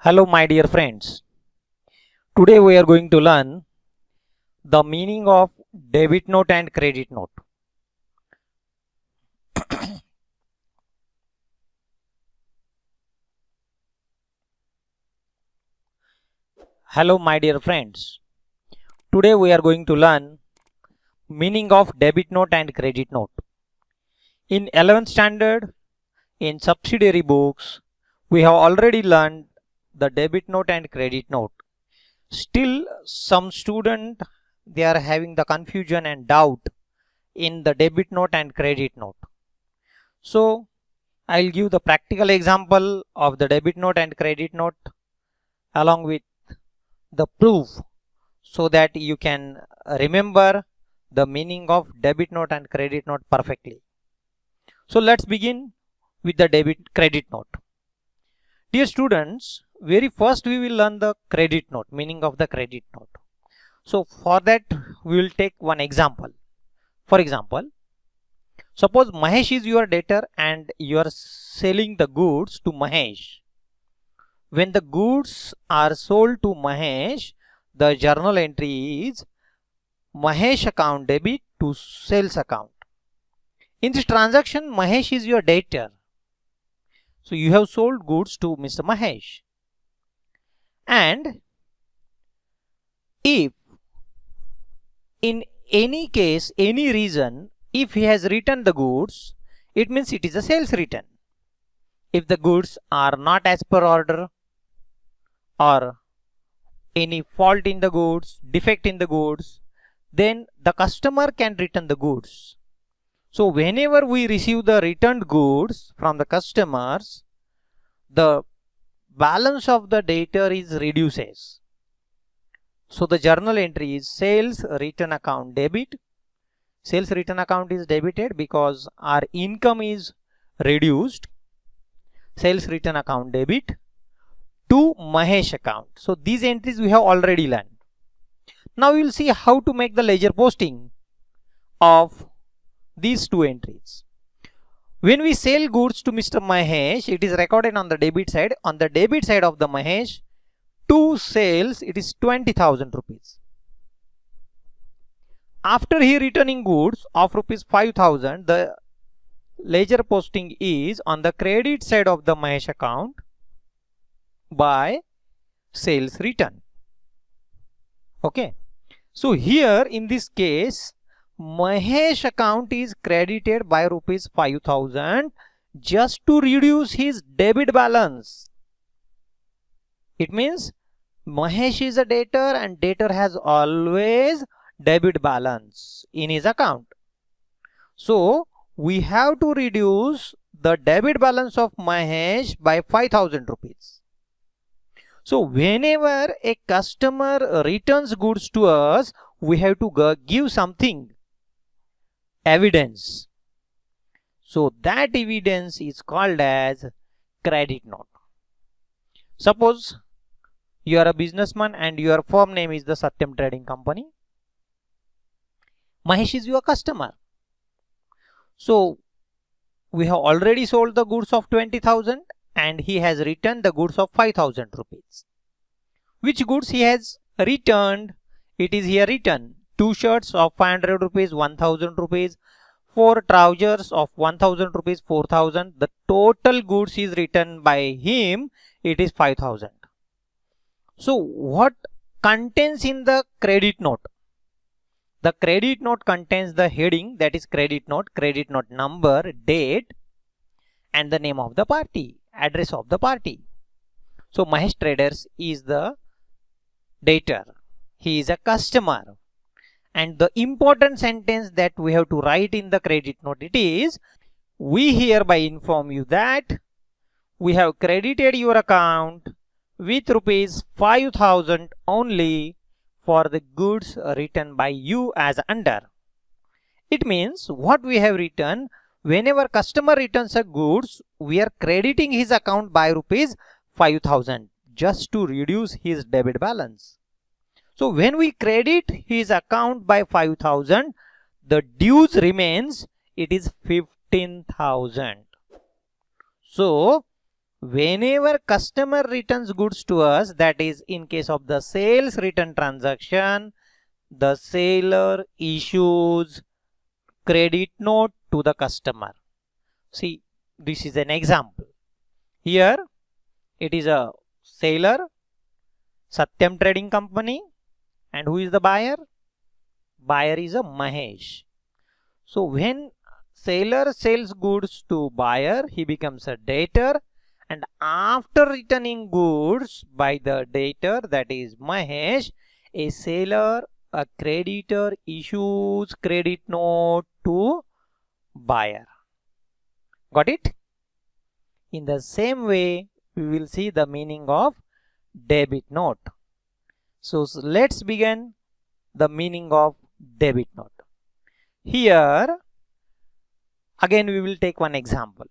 Hello my dear friends. Today we are going to learn the meaning of debit note and credit note. Hello my dear friends. Today we are going to learn meaning of debit note and credit note. In 11th standard in subsidiary books we have already learned the debit note and credit note. Still some student they are having the confusion and doubt in the debit note and credit note. So I'll give the practical example of the debit note and credit note along with the proof so that you can remember the meaning of debit note and credit note perfectly. So let's begin with the debit credit note. Dear students, very first we will learn the credit note, meaning of the credit note. So for that we will take one example. For example, suppose Mahesh is your debtor and you are selling the goods to Mahesh. When the goods are sold to Mahesh, the journal entry is Mahesh account debit to sales account. In this transaction, Mahesh is your debtor. So you have sold goods to Mr. Mahesh. And if in any case, any reason, if he has returned the goods, it means it is a sales return. If the goods are not as per order or any fault in the goods, defect in the goods, then the customer can return the goods. So whenever we receive the returned goods from the customers, the balance of the debtor is reduces. So the journal entry is sales return account debit. Sales return account is debited because our income is reduced. Sales return account debit to Mahesh account. So these entries we have already learned. Now we will see how to make the ledger posting of these two entries. When we sell goods to Mr. Mahesh, it is recorded on the debit side. On the debit side of the Mahesh, to sales it is 20,000 rupees. After he returning goods of rupees 5,000, the ledger posting is on the credit side of the Mahesh account by sales return. Okay. So here in this case, Mahesh account is credited by rupees 5,000 just to reduce his debit balance. It means Mahesh is a debtor and debtor has always debit balance in his account. So we have to reduce the debit balance of Mahesh by 5,000 rupees. So whenever a customer returns goods to us, we have to give something, evidence. So that evidence is called as credit note. Suppose you are a businessman and your firm name is the Satyam Trading Company. Mahesh is your customer. So we have already sold the goods of 20,000 and he has returned the goods of 5,000 rupees. Which goods he has returned? It is here written 2 shirts of 500 rupees, 1,000 rupees, 4 trousers of 1,000 rupees, 4,000. The total goods is written by him, it is 5,000. So what contains in the credit note? The credit note contains the heading, that is credit note number, date and the name of the party, address of the party. So Mahesh Traders is the debtor, he is a customer. And the important sentence that we have to write in the credit note, it is, we hereby inform you that we have credited your account with rupees 5,000 only for the goods written by you as under. It means what we have written, whenever customer returns a goods, we are crediting his account by rupees 5,000 just to reduce his debit balance. So when we credit his account by 5,000, the dues remains, it is 15,000. So whenever customer returns goods to us, that is in case of the sales return transaction, the seller issues credit note to the customer. See, this is an example. Here it is a seller, Satyam Trading Company, and who is the buyer? Buyer is a Mahesh. So when seller sells goods to buyer, he becomes a debtor, and after returning goods by the debtor, that is Mahesh, a seller, a creditor issues credit note to buyer. Got it? In the same way, we will see the meaning of debit note. So let's begin the meaning of debit note. Here, again we will take one example.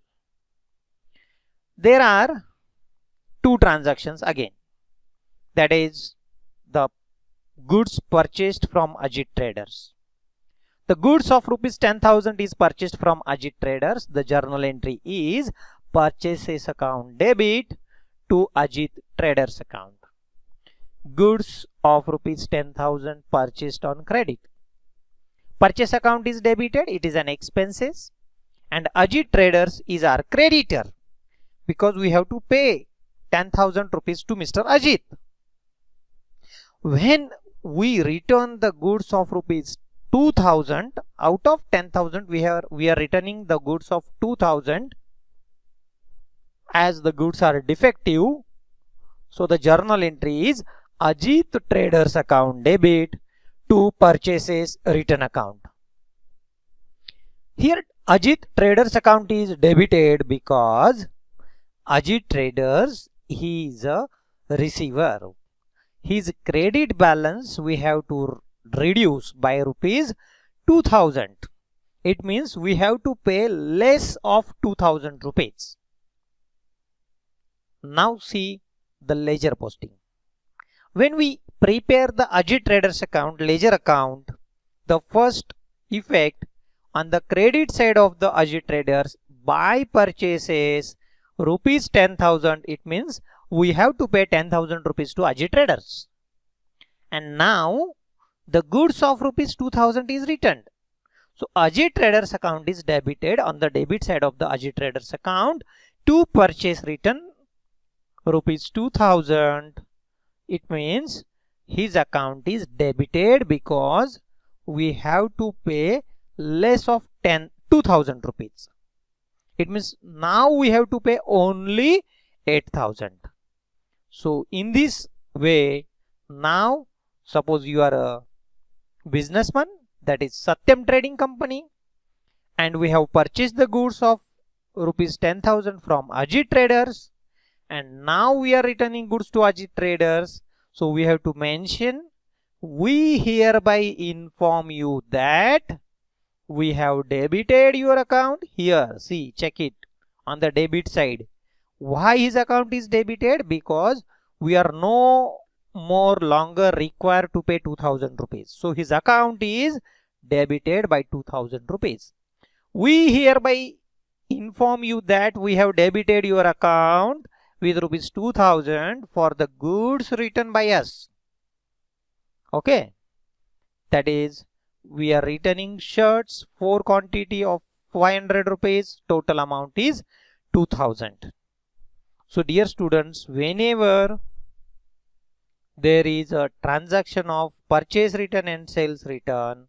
There are two transactions again. That is the goods purchased from Ajit Traders. The goods of rupees 10,000 is purchased from Ajit Traders. The journal entry is purchases account debit to Ajit Traders account. Goods of rupees 10,000 purchased on credit. Purchase account is debited, it is an expenses, and Ajit Traders is our creditor because we have to pay 10,000 rupees to Mr. Ajit. When we return the goods of rupees 2,000, out of 10,000 we are returning the goods of 2,000 as the goods are defective. So the journal entry is Ajit Traders account debit to purchases return account. Here Ajit Traders account is debited because Ajit Traders, he is a receiver. His credit balance we have to reduce by rupees 2,000. It means we have to pay less of 2,000 rupees. Now see the ledger posting. When we prepare the Ajit Traders account, ledger account, the first effect on the credit side of the Ajit Traders, by purchases rupees 10,000, it means we have to pay 10,000 rupees to Ajit Traders. And now the goods of rupees 2,000 is returned. So Ajit Traders account is debited on the debit side of the Ajit Traders account to purchase return rupees 2,000. It means his account is debited because we have to pay less of 2,000 rupees. It means now we have to pay only 8,000. So in this way, now suppose you are a businessman, that is Satyam Trading Company, and we have purchased the goods of rupees 10,000 from Ajit Traders, and now we are returning goods to Ajit Traders. So we have to mention, we hereby inform you that we have debited your account. Here, see, check it on the debit side. Why his account is debited? Because we are no more longer required to pay 2,000 rupees. So his account is debited by 2,000 rupees. We hereby inform you that we have debited your account with rupees 2,000 for the goods returned by us. Okay, that is, we are returning shirts for quantity of 500 rupees. Total amount is 2,000. So dear students, whenever there is a transaction of purchase return and sales return,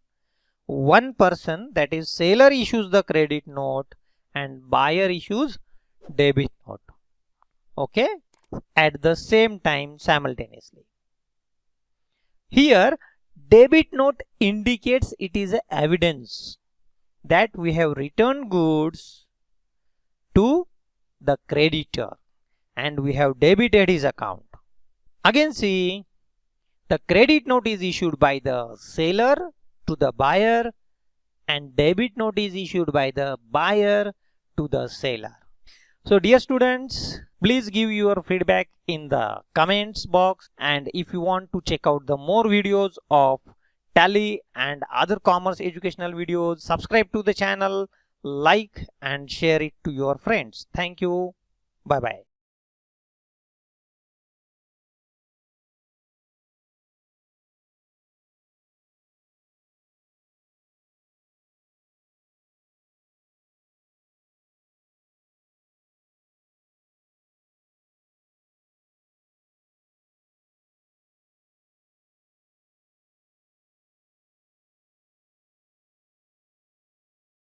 one person, that is seller, issues the credit note and buyer issues debit note. Okay, at the same time simultaneously. Here debit note indicates it is a evidence that we have returned goods to the creditor and we have debited his account. Again see, the credit note is issued by the seller to the buyer and debit note is issued by the buyer to the seller. So dear students, please give your feedback in the comments box, and if you want to check out the more videos of Tally and other commerce educational videos, subscribe to the channel, like and share it to your friends. Thank you. Bye bye.